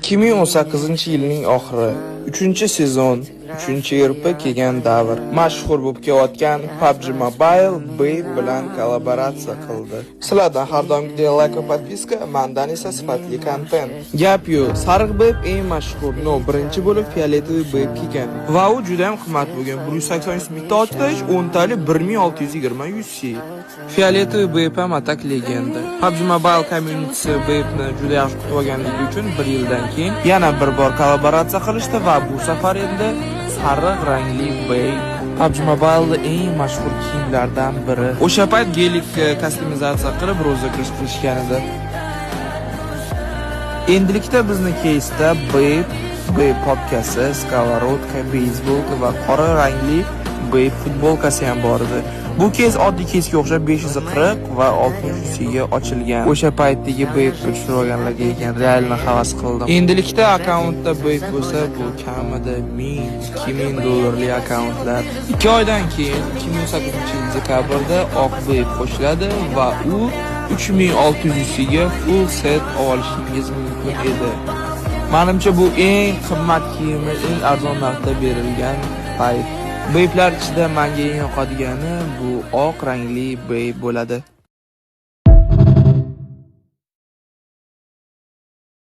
2018-yilning oxiri, 3-sezon, 3-yirpi kelgan davr. Mashhur bo'lib kelayotgan PUBG Mobile Babe bilan kollaboratsiya qildi. Sizlardan har doimgidek like va podpiska, mendan esa sifatli kontent. Gap yo'q, sariq Babe eng mashhur, birinchi bo'lib fioletoviy Babe kelgan. Va u juda ham qimmat bo'lgan. 180 bitta ochish, 10 talik 1620 UC. Fioletoviy Babe ham atak legenda. PUBG Mobile community Babe'ni juda yaxshi kutib olganligi uchun 1 yildan keyin yana bir bor kollaboratsiya qilishdi va bu safar endi sariq rangli Babe. PUBG Mobile'da eng mashhur kiyimlardan biri. O'sha payt gelik kostyumizatsiya qilib rozыгрыш qilishgan edi. Endilikda bizni keysda Babe podkasi, skоворodka, beyzbol va qora rangli Babe futbolkasi ham bor edi. Bu keys oddiy keysga o'xshab 540 va 60 ga ochilgan. O'sha paytdagi Babe tushirib olganlarga ekan realni havas qildim. Endilikda akkauntda Babe bo'lsa, bu kamida 1000-2000 dollarlik akkauntlar. 2 oydan keyin 2018-yil dekabrda oq Babe qo'shiladi va u 3600 ga full set olishingiz mumkin edi. Menimcha bu eng qimmat kiyimi, eng arzon narxda berilgan payt. Babe'lar ichida menga eng yoqadigani bu oq rangli Babe bo'ladi.